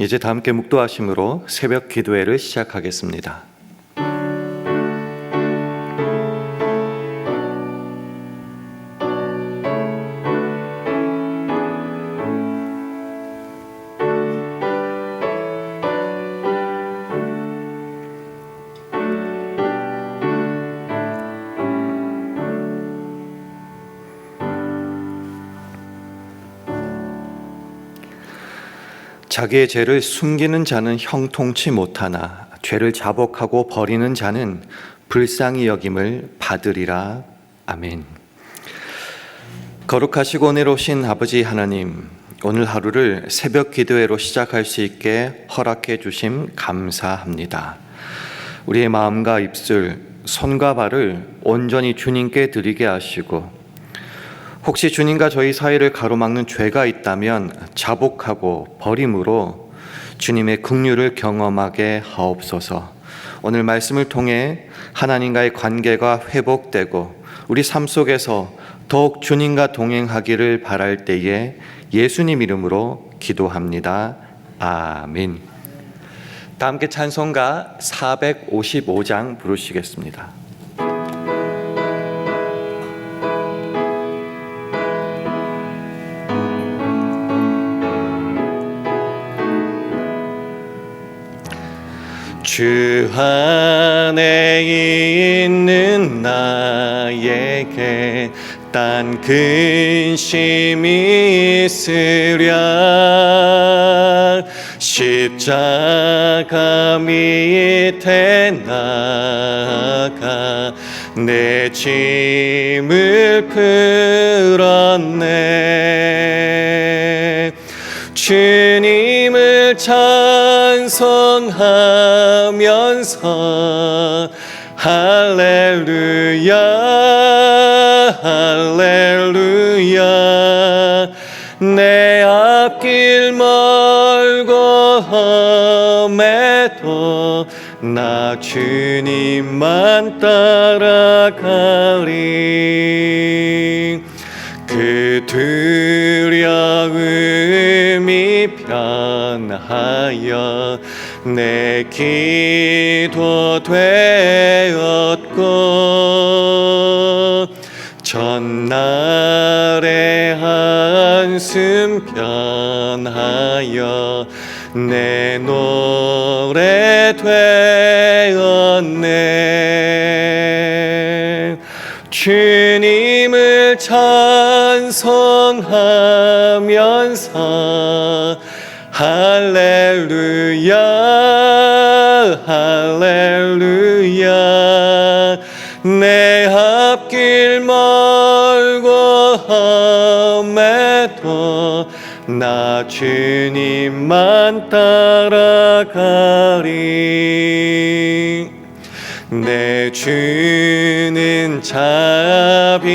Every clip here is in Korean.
이제 다 함께 묵도하심으로 새벽 기도회를 시작하겠습니다. 자기의 죄를 숨기는 자는 형통치 못하나 죄를 자복하고 버리는 자는 불쌍히 여김을 받으리라. 아멘. 거룩하시고 은혜로우신 아버지 하나님, 오늘 하루를 새벽 기도회로 시작할 수 있게 허락해 주심 감사합니다. 우리의 마음과 입술, 손과 발을 온전히 주님께 드리게 하시고, 혹시 주님과 저희 사이를 가로막는 죄가 있다면 자복하고 버림으로 주님의 긍휼을 경험하게 하옵소서. 오늘 말씀을 통해 하나님과의 관계가 회복되고 우리 삶 속에서 더욱 주님과 동행하기를 바랄 때에 예수님 이름으로 기도합니다. 아멘. 다 함께 찬송가 455장 부르시겠습니다. 주 안에 있는 나에게 딴 근심이 있으랴 십자가 밑에 나가 내 짐을 풀었네. 주님을 찬송하면서 할렐루야 할렐루야 내 앞길 멀고 험해도 나 주님만 따라가리. 그 두려움이 변하여 내 기도 되었고 전날의 한숨 변하여 내 노래 되었네. 주님을 찬송하면서 할렐루야 할렐루야 내 앞길 멀고 험해도 나 주님만 따라가리. 내 주는 자비하셔서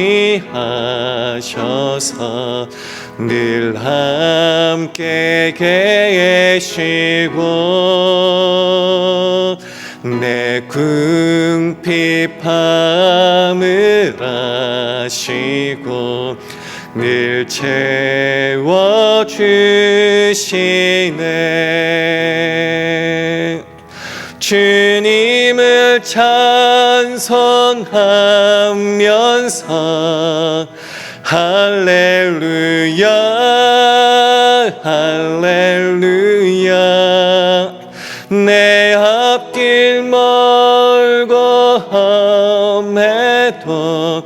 늘 함께 계시고 내 궁핍함을 아시고 늘 채워주시네. 주님을 찬송하면서 할렐루야 할렐루야 내 앞길 멀고 험해도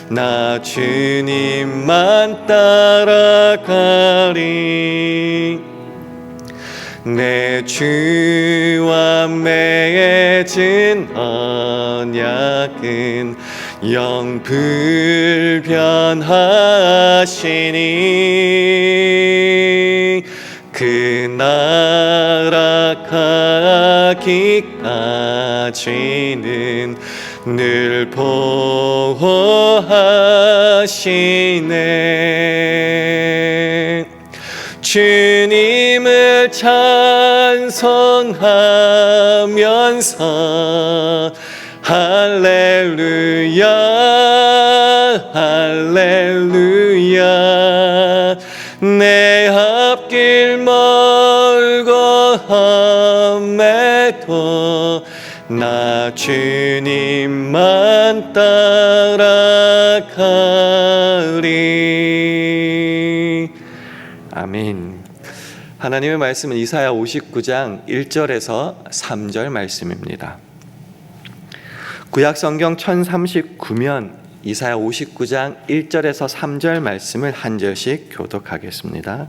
나 주님만 따라가리. 내 주와 맺은 언약은 영불변하시니 그 나라가기까지는 늘 보호하시네. 주님을 찬송하면서 할렐루야 할렐루야 내 앞길 멀고 해도 나 주님만 따라가리. 아멘. 하나님의 말씀은 이사야 59장 1절에서 3절 말씀입니다. 구약 성경 1039면 이사야 59장 1절에서 3절 말씀을 한 절씩 교독하겠습니다.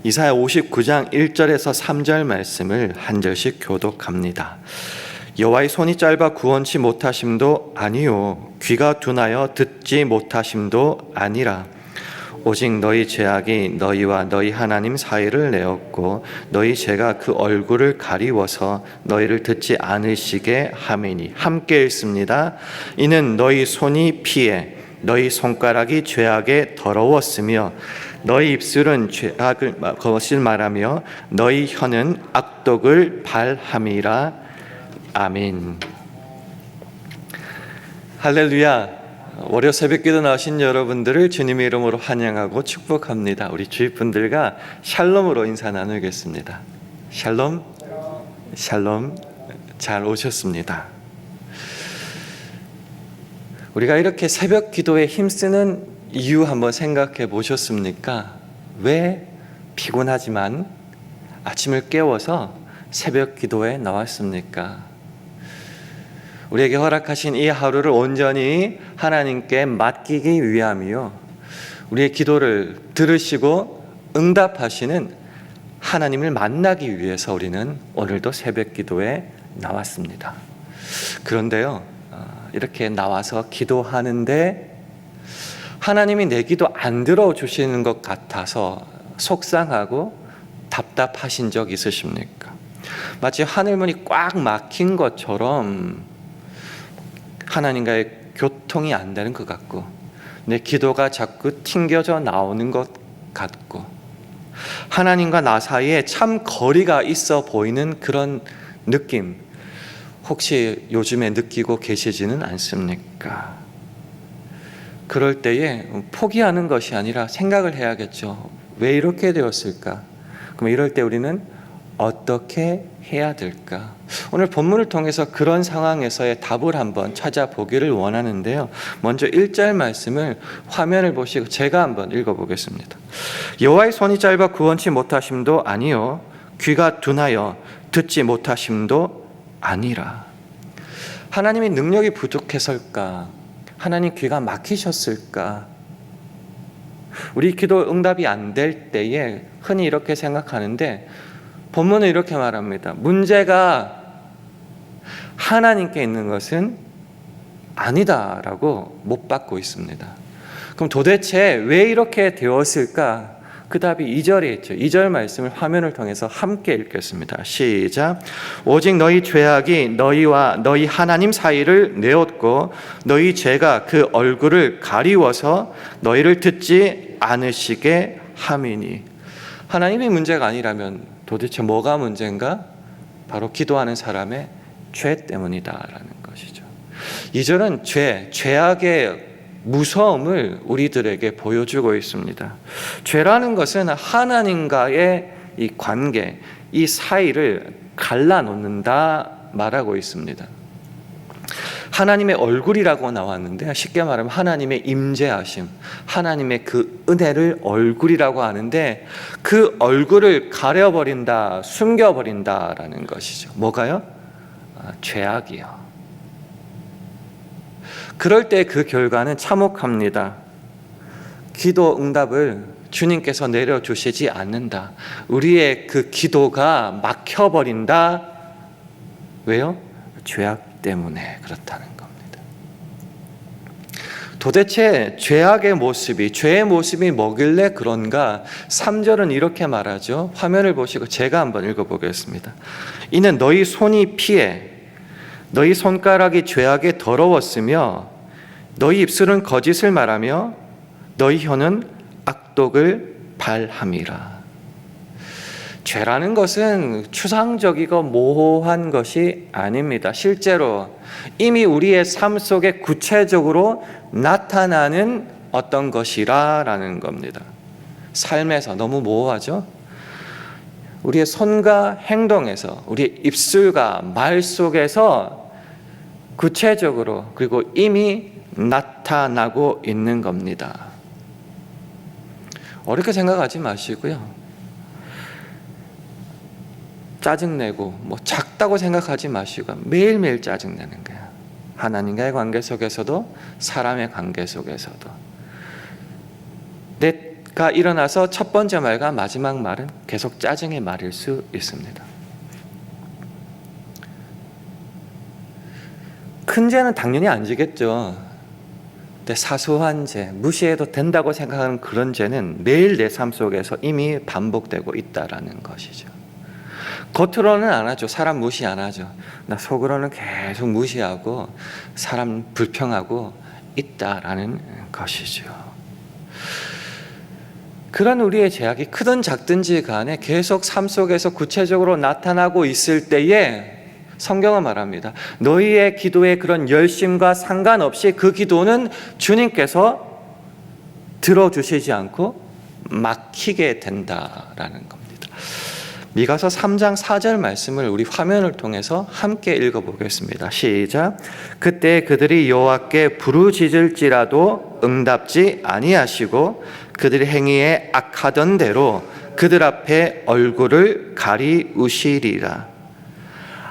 이사야 59장 1절에서 3절 말씀을 한 절씩 교독합니다. 여호와의 손이 짧아 구원치 못하심도 아니요 귀가 둔하여 듣지 못하심도 아니라 오직 너희 죄악이 너희와 너희 하나님 사이를 내었고 너희 죄가 그 얼굴을 가리워서 너희를 듣지 않으시게 함이니. 함께 읽습니다. 이는 너희 손이 피해 너희 손가락이 죄악에 더러웠으며 너희 입술은 죄악을 것을 말하며 너희 혀는 악독을 발함이라. 아멘. 할렐루야. 월요 새벽기도 나오신 여러분들을 주님의 이름으로 환영하고 축복합니다. 우리 주위 분들과 샬롬으로 인사 나누겠습니다. 샬롬, 샬롬. 잘 오셨습니다. 우리가 이렇게 새벽 기도에 힘쓰는 이유 한번 생각해 보셨습니까? 왜 피곤하지만 아침을 깨워서 새벽 기도에 나왔습니까? 우리에게 허락하신 이 하루를 온전히 하나님께 맡기기 위함이요, 우리의 기도를 들으시고 응답하시는 하나님을 만나기 위해서 우리는 오늘도 새벽 기도에 나왔습니다. 그런데요, 이렇게 나와서 기도하는데 하나님이 내 기도 안 들어주시는 것 같아서 속상하고 답답하신 적 있으십니까? 마치 하늘문이 꽉 막힌 것처럼 하나님과의 교통이 안 되는 것 같고 내 기도가 자꾸 튕겨져 나오는 것 같고 하나님과 나 사이에 참 거리가 있어 보이는 그런 느낌, 혹시 요즘에 느끼고 계시지는 않습니까? 그럴 때에 포기하는 것이 아니라 생각을 해야겠죠. 왜 이렇게 되었을까? 그럼 이럴 때 우리는 어떻게 해야 될까? 오늘 본문을 통해서 그런 상황에서의 답을 한번 찾아보기를 원하는데요. 먼저 1절 말씀을 화면을 보시고 제가 한번 읽어보겠습니다. 여호와의 손이 짧아 구원치 못하심도 아니요 귀가 둔하여 듣지 못하심도 아니라. 하나님의 능력이 부족해서일까? 하나님 귀가 막히셨을까? 우리 기도 응답이 안 될 때에 흔히 이렇게 생각하는데 본문은 이렇게 말합니다. 문제가 하나님께 있는 것은 아니다라고 못 받고 있습니다. 그럼 도대체 왜 이렇게 되었을까? 그 답이 2절에 있죠. 2절 말씀을 화면을 통해서 함께 읽겠습니다. 시작. 오직 너희 죄악이 너희와 너희 하나님 사이를 내었고 너희 죄가 그 얼굴을 가리워서 너희를 듣지 않으시게 함이니. 하나님의 문제가 아니라면 도대체 뭐가 문제인가? 바로 기도하는 사람의 죄 때문이다라는 것이죠. 2절은 죄악의 무서움을 우리들에게 보여주고 있습니다. 죄라는 것은 하나님과의 이 관계, 이 사이를 갈라놓는다 말하고 있습니다. 하나님의 얼굴이라고 나왔는데 쉽게 말하면 하나님의 임재하심, 하나님의 그 은혜를 얼굴이라고 하는데 그 얼굴을 가려버린다, 숨겨버린다라는 것이죠. 뭐가요? 죄악이요. 그럴 때 그 결과는 참혹합니다. 기도 응답을 주님께서 내려주시지 않는다. 우리의 그 기도가 막혀버린다. 왜요? 죄악 때문에 그렇다는 겁니다. 도대체 죄악의 모습이, 죄의 모습이 뭐길래 그런가? 3절은 이렇게 말하죠. 화면을 보시고 제가 한번 읽어보겠습니다. 이는 너희 손이 피해 너희 손가락이 죄악에 더러웠으며 너희 입술은 거짓을 말하며 너희 혀는 악독을 발함이라. 죄라는 것은 추상적이고 모호한 것이 아닙니다. 실제로 이미 우리의 삶 속에 구체적으로 나타나는 어떤 것이라는 겁니다. 삶에서 너무 모호하죠? 우리의 손과 행동에서, 우리의 입술과 말 속에서 구체적으로 그리고 이미 나타나고 있는 겁니다. 어렵게 생각하지 마시고요. 짜증내고 작다고 생각하지 마시고 매일매일 짜증내는 거예요. 하나님과의 관계 속에서도 사람의 관계 속에서도. 내가 일어나서 첫 번째 말과 마지막 말은 계속 짜증의 말일 수 있습니다. 큰 죄는 당연히 안 지겠죠. 근데 사소한 죄, 무시해도 된다고 생각하는 그런 죄는 매일 내 삶 속에서 이미 반복되고 있다라는 것이죠. 겉으로는 안 하죠. 사람 무시 안 하죠. 나 속으로는 계속 무시하고 사람 불평하고 있다라는 것이죠. 그런 우리의 죄악이 크든 작든지 간에 계속 삶 속에서 구체적으로 나타나고 있을 때에 성경은 말합니다. 너희의 기도의 그런 열심과 상관없이 그 기도는 주님께서 들어주시지 않고 막히게 된다라는 겁니다. 미가서 3장 4절 말씀을 우리 화면을 통해서 함께 읽어보겠습니다. 시작. 그때 그들이 여호와께 부르짖을지라도 응답지 아니하시고 그들의 행위에 악하던 대로 그들 앞에 얼굴을 가리우시리라.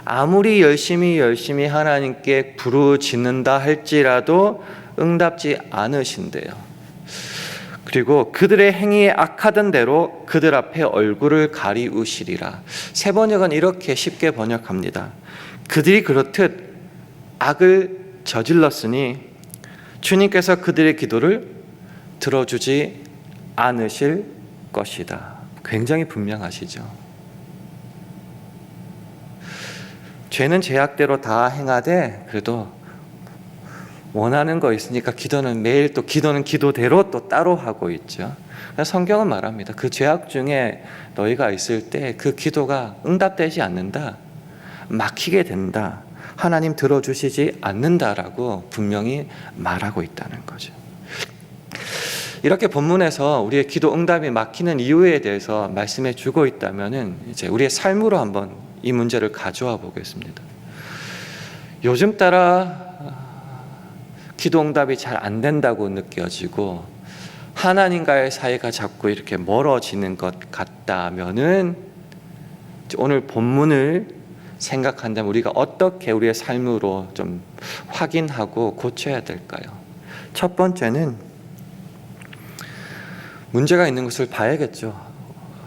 아무리 열심히 하나님께 부르짖는다 할지라도 응답지 않으신대요. 그리고 그들의 행위에 악하던 대로 그들 앞에 얼굴을 가리우시리라. 세 번역은 이렇게 쉽게 번역합니다. 그들이 그렇듯 악을 저질렀으니 주님께서 그들의 기도를 들어주지 않으실 것이다. 굉장히 분명하시죠. 죄는 죄악대로 다 행하되 그래도 원하는 거 있으니까 기도는 매일 또 기도는 기도대로 또 따로 하고 있죠. 성경은 말합니다. 그 죄악 중에 너희가 있을 때 그 기도가 응답되지 않는다, 막히게 된다, 하나님 들어주시지 않는다라고 분명히 말하고 있다는 거죠. 이렇게 본문에서 우리의 기도 응답이 막히는 이유에 대해서 말씀해 주고 있다면은 이제 우리의 삶으로 한번 이 문제를 가져와 보겠습니다. 요즘 따라 기도 응답이 잘 안 된다고 느껴지고 하나님과의 사이가 자꾸 이렇게 멀어지는 것 같다면은 오늘 본문을 생각한다면 우리가 어떻게 우리의 삶으로 좀 확인하고 고쳐야 될까요? 첫 번째는 문제가 있는 것을 봐야겠죠.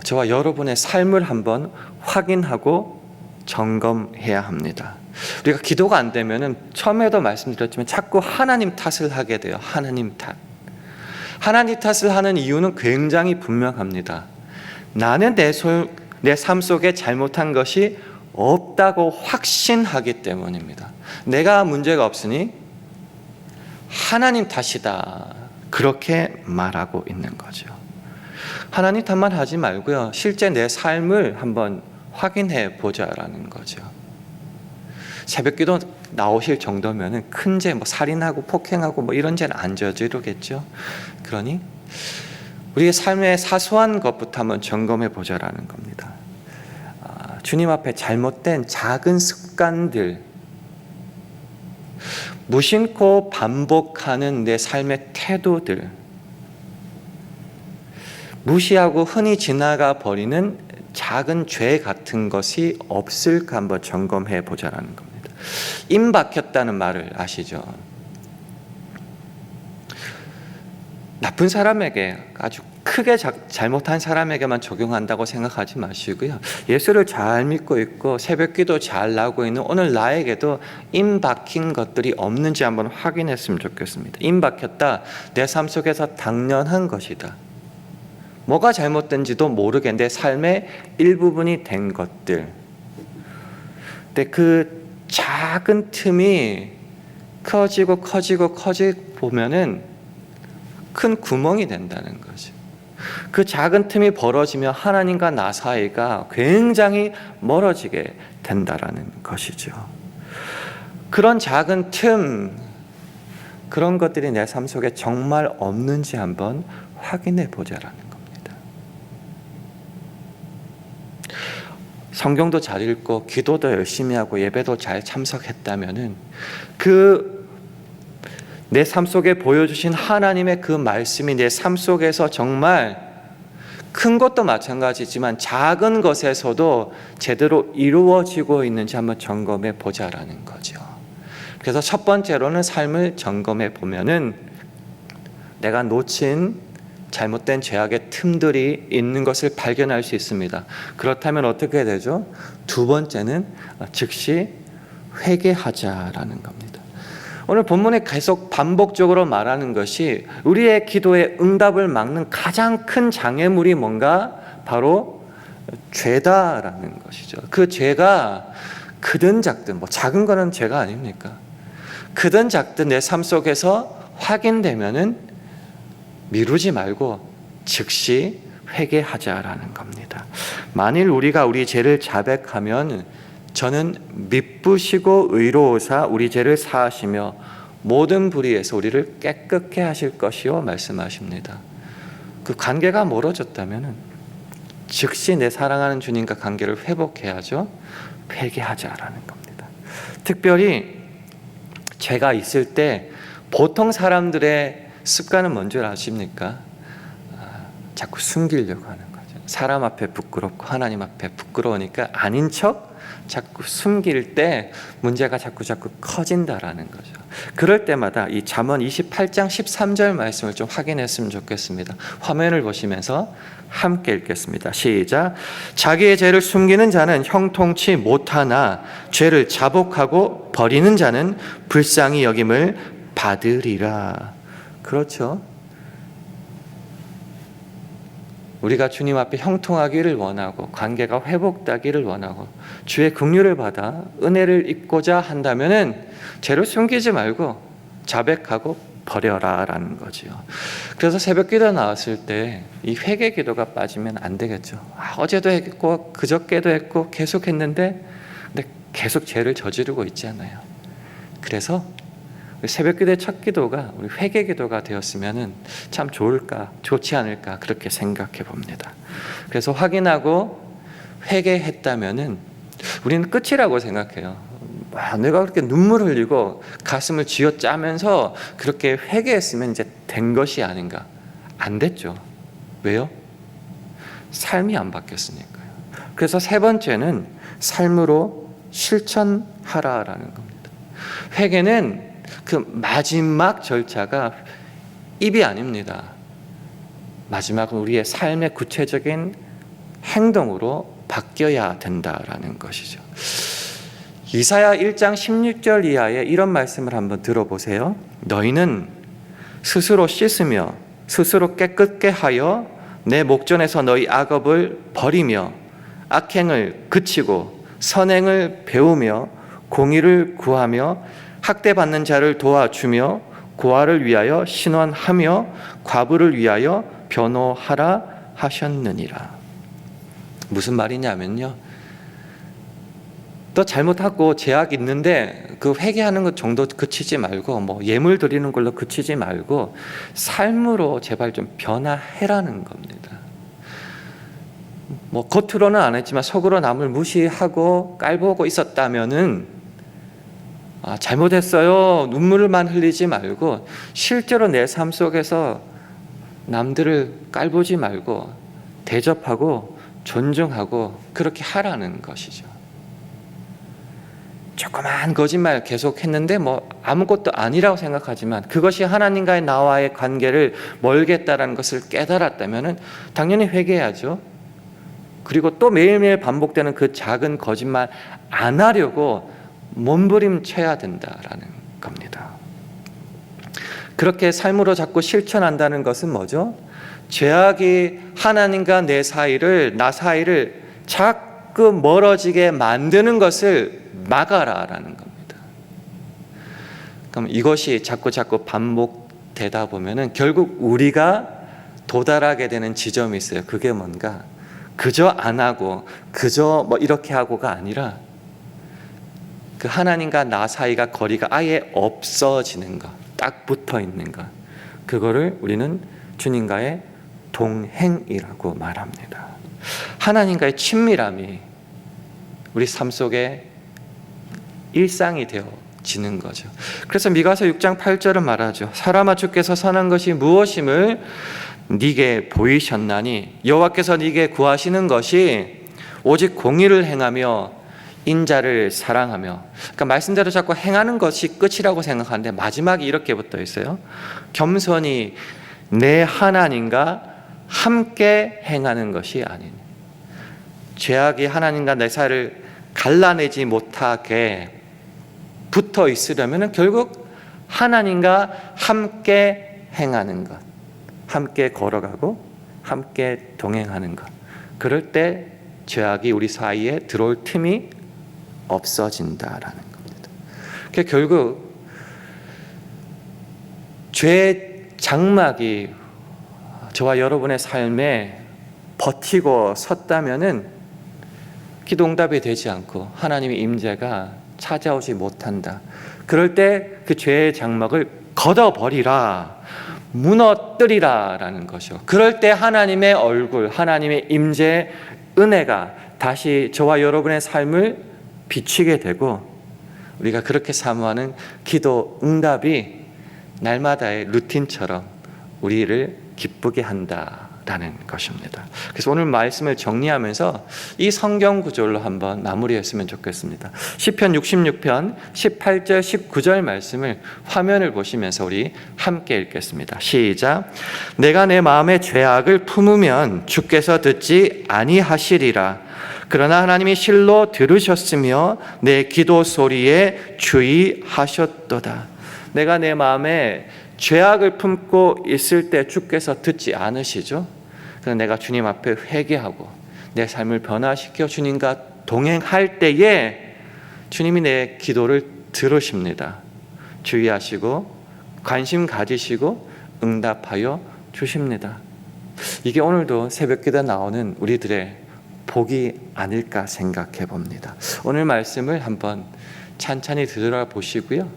저와 여러분의 삶을 한번 확인하고 점검해야 합니다. 우리가 기도가 안 되면은 처음에도 말씀드렸지만 자꾸 하나님 탓을 하게 돼요. 하나님 탓. 하나님 탓을 하는 이유는 굉장히 분명합니다. 나는 내 삶 속에 잘못한 것이 없다고 확신하기 때문입니다. 내가 문제가 없으니 하나님 탓이다. 그렇게 말하고 있는 거죠. 하나님 탓만 하지 말고요. 실제 내 삶을 한번 확인해 보자라는 거죠. 새벽기도 나오실 정도면은 큰 죄, 살인하고 폭행하고 이런 죄는 안 저지르겠죠. 그러니 우리의 삶의 사소한 것부터 한번 점검해 보자라는 겁니다. 주님 앞에 잘못된 작은 습관들, 무심코 반복하는 내 삶의 태도들, 무시하고 흔히 지나가 버리는 작은 죄 같은 것이 없을까 한번 점검해 보자라는 겁니다. 임 박혔다는 말을 아시죠? 나쁜 사람에게, 아주 크게 잘못한 사람에게만 적용한다고 생각하지 마시고요. 예수를 잘 믿고 있고 새벽기도 잘 나오고 있는 오늘 나에게도 임 박힌 것들이 없는지 한번 확인했으면 좋겠습니다. 임 박혔다. 내 삶 속에서 당연한 것이다. 뭐가 잘못된지도 모르게 내 삶의 일부분이 된 것들. 근데 그 작은 틈이 커지고 보면은 큰 구멍이 된다는 거죠. 그 작은 틈이 벌어지면 하나님과 나 사이가 굉장히 멀어지게 된다라는 것이죠. 그런 작은 틈, 그런 것들이 내 삶 속에 정말 없는지 한번 확인해 보자라는 겁니다. 성경도 잘 읽고 기도도 열심히 하고 예배도 잘 참석했다면은 그 내 삶 속에 보여주신 하나님의 그 말씀이 내 삶 속에서 정말 큰 것도 마찬가지지만 작은 것에서도 제대로 이루어지고 있는지 한번 점검해 보자라는 거죠. 그래서 첫 번째로는 삶을 점검해 보면은 내가 놓친 잘못된 죄악의 틈들이 있는 것을 발견할 수 있습니다. 그렇다면 어떻게 되죠? 두 번째는 즉시 회개하자라는 겁니다. 오늘 본문에 계속 반복적으로 말하는 것이 우리의 기도의 응답을 막는 가장 큰 장애물이 뭔가? 바로 죄다라는 것이죠. 그 죄가 크든 작든, 작은 거는 죄가 아닙니까? 크든 작든 내 삶 속에서 확인되면은 미루지 말고 즉시 회개하자라는 겁니다. 만일 우리가 우리 죄를 자백하면 저는 미쁘시고 의로우사 우리 죄를 사하시며 모든 불의에서 우리를 깨끗게 하실 것이요 말씀하십니다. 그 관계가 멀어졌다면 즉시 내 사랑하는 주님과 관계를 회복해야죠. 회개하자라는 겁니다. 특별히 죄가 있을 때 보통 사람들의 습관은 뭔지 아십니까? 자꾸 숨기려고 하는 거죠. 사람 앞에 부끄럽고 하나님 앞에 부끄러우니까 아닌 척 자꾸 숨길 때 문제가 자꾸 커진다라는 거죠. 그럴 때마다 이 잠언 28장 13절 말씀을 좀 확인했으면 좋겠습니다. 화면을 보시면서 함께 읽겠습니다. 시작. 자기의 죄를 숨기는 자는 형통치 못하나 죄를 자복하고 버리는 자는 불쌍히 여김을 받으리라. 그렇죠. 우리가 주님 앞에 형통하기를 원하고 관계가 회복되기를 원하고 주의 긍휼을 받아 은혜를 입고자 한다면은 죄를 숨기지 말고 자백하고 버려라라는 거지요. 그래서 새벽기도 나왔을 때 이 회개 기도가 빠지면 안 되겠죠. 어제도 했고 그저께도 했고 계속 했는데 근데 계속 죄를 저지르고 있잖아요. 그래서 새벽기도의 첫 기도가 우리 회개 기도가 되었으면 참 좋지 않을까 그렇게 생각해 봅니다. 그래서 확인하고 회개했다면은 우리는 끝이라고 생각해요. 내가 그렇게 눈물 흘리고 가슴을 쥐어짜면서 그렇게 회개했으면 이제 된 것이 아닌가. 안 됐죠. 왜요? 삶이 안 바뀌었으니까요. 그래서 세 번째는 삶으로 실천하라라는 겁니다. 회개는 그 마지막 절차가 입이 아닙니다. 마지막은 우리의 삶의 구체적인 행동으로 바뀌어야 된다라는 것이죠. 이사야 1장 16절 이하에 이런 말씀을 한번 들어보세요. 너희는 스스로 씻으며 스스로 깨끗게 하여 내 목전에서 너희 악업을 버리며 악행을 그치고 선행을 배우며 공의를 구하며 학대받는 자를 도와주며 고아를 위하여 신원하며 과부를 위하여 변호하라 하셨느니라. 무슨 말이냐면요, 또 잘못하고 죄악 있는데 그 회개하는 것 정도 그치지 말고 예물 드리는 걸로 그치지 말고 삶으로 제발 좀 변화해라는 겁니다. 겉으로는 안 했지만 속으로 남을 무시하고 깔보고 있었다면은 잘못했어요 눈물만 흘리지 말고 실제로 내 삶 속에서 남들을 깔보지 말고 대접하고 존중하고 그렇게 하라는 것이죠. 조그만 거짓말 계속했는데 아무것도 아니라고 생각하지만 그것이 하나님과의 나와의 관계를 멀겠다라는 것을 깨달았다면 당연히 회개해야죠. 그리고 또 매일매일 반복되는 그 작은 거짓말 안 하려고 몸부림쳐야 된다라는 겁니다. 그렇게 삶으로 자꾸 실천한다는 것은 뭐죠? 죄악이 하나님과 나 사이를 자꾸 멀어지게 만드는 것을 막아라라는 겁니다. 그럼 이것이 자꾸 반복되다 보면은 결국 우리가 도달하게 되는 지점이 있어요. 그게 뭔가 그저 안 하고 그저 이렇게 하고가 아니라 그 하나님과 나 사이가 거리가 아예 없어지는 것, 딱 붙어 있는 것, 그거를 우리는 주님과의 동행이라고 말합니다. 하나님과의 친밀함이 우리 삶 속에 일상이 되어지는 거죠. 그래서 미가서 6장 8절은 말하죠. 사람아 주께서 선한 것이 무엇임을 네게 보이셨나니 여호와께서 네게 구하시는 것이 오직 공의를 행하며 인자를 사랑하며. 그러니까 말씀대로 자꾸 행하는 것이 끝이라고 생각하는데 마지막이 이렇게 붙어 있어요. 겸손히 내 하나님과 함께 행하는 것이 아니니. 죄악이 하나님과 내 사이를 갈라내지 못하게 붙어 있으려면 결국 하나님과 함께 행하는 것, 함께 걸어가고 함께 동행하는 것. 그럴 때 죄악이 우리 사이에 들어올 틈이 없어진다라는 겁니다. 그러니까 결국 죄의 장막이 저와 여러분의 삶에 버티고 섰다면은 기도 응답이 되지 않고 하나님의 임재가 찾아오지 못한다. 그럴 때 그 죄의 장막을 걷어버리라, 무너뜨리라 라는 것이요. 그럴 때 하나님의 얼굴, 하나님의 임재, 은혜가 다시 저와 여러분의 삶을 비추게 되고 우리가 그렇게 사모하는 기도 응답이 날마다의 루틴처럼 우리를 기쁘게 한다라는 것입니다. 그래서 오늘 말씀을 정리하면서 이 성경 구절로 한번 마무리했으면 좋겠습니다. 시편 66편 18절 19절 말씀을 화면을 보시면서 우리 함께 읽겠습니다. 시작. 내가 내 마음의 죄악을 품으면 주께서 듣지 아니하시리라. 그러나 하나님이 실로 들으셨으며 내 기도 소리에 주의하셨도다. 내가 내 마음에 죄악을 품고 있을 때 주께서 듣지 않으시죠? 그래서 내가 주님 앞에 회개하고 내 삶을 변화시켜 주님과 동행할 때에 주님이 내 기도를 들으십니다. 주의하시고 관심 가지시고 응답하여 주십니다. 이게 오늘도 새벽기도 나오는 우리들의 복이 아닐까 생각해 봅니다. 오늘 말씀을 한번 찬찬히 들어보시고요.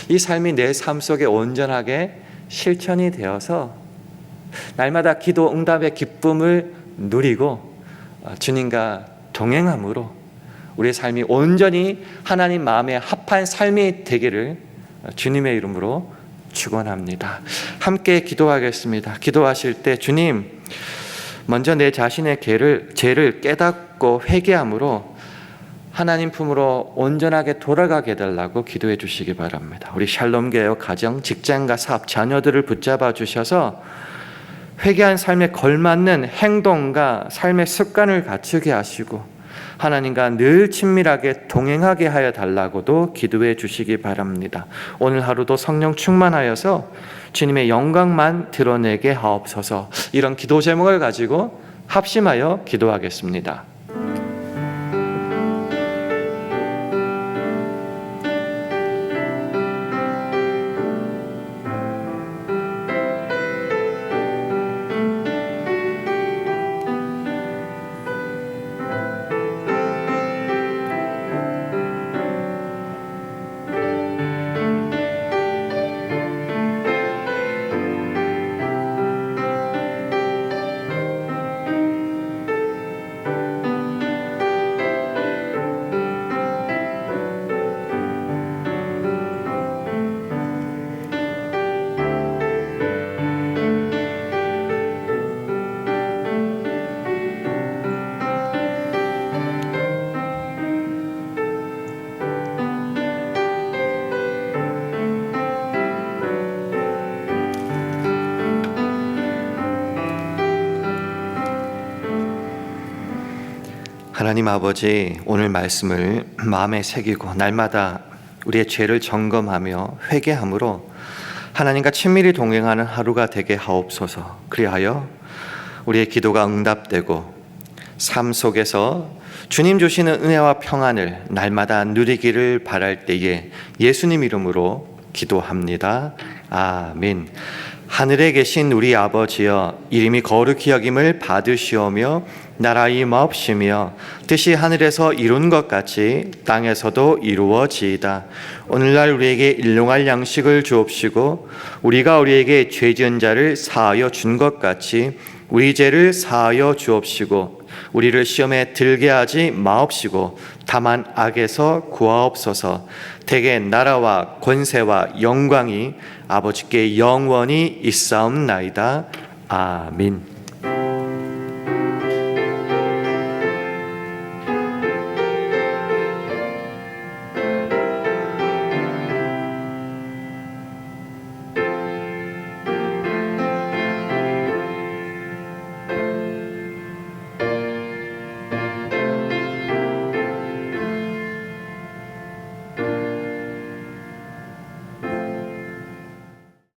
이 삶이 내 삶 속에 온전하게 실천이 되어서 날마다 기도 응답의 기쁨을 누리고 주님과 동행함으로 우리의 삶이 온전히 하나님 마음에 합한 삶이 되기를 주님의 이름으로 축원합니다. 함께 기도하겠습니다. 기도하실 때 주님, 먼저 내 자신의 죄를 깨닫고 회개함으로 하나님 품으로 온전하게 돌아가게 해달라고 기도해 주시기 바랍니다. 우리 샬롬교회 가정, 직장과 사업, 자녀들을 붙잡아 주셔서 회개한 삶에 걸맞는 행동과 삶의 습관을 갖추게 하시고 하나님과 늘 친밀하게 동행하게 하여 달라고도 기도해 주시기 바랍니다. 오늘 하루도 성령 충만하여서 주님의 영광만 드러내게 하옵소서. 이런 기도 제목을 가지고 합심하여 기도하겠습니다. 하나님 아버지, 오늘 말씀을 마음에 새기고 날마다 우리의 죄를 점검하며 회개함으로 하나님과 친밀히 동행하는 하루가 되게 하옵소서. 그리하여 우리의 기도가 응답되고 삶 속에서 주님 주시는 은혜와 평안을 날마다 누리기를 바랄 때에 예수님 이름으로 기도합니다. 아멘. 하늘에 계신 우리 아버지여, 이름이 거룩히 여김을 받으시오며 나라 임하옵시며 뜻이 하늘에서 이룬 것 같이 땅에서도 이루어지이다. 오늘날 우리에게 일용할 양식을 주옵시고 우리가 우리에게 죄 지은 자를 사하여 준 것 같이 우리 죄를 사하여 주옵시고 우리를 시험에 들게 하지 마옵시고 다만 악에서 구하옵소서. 대개 나라와 권세와 영광이 아버지께 영원히 있사옵나이다. 아멘.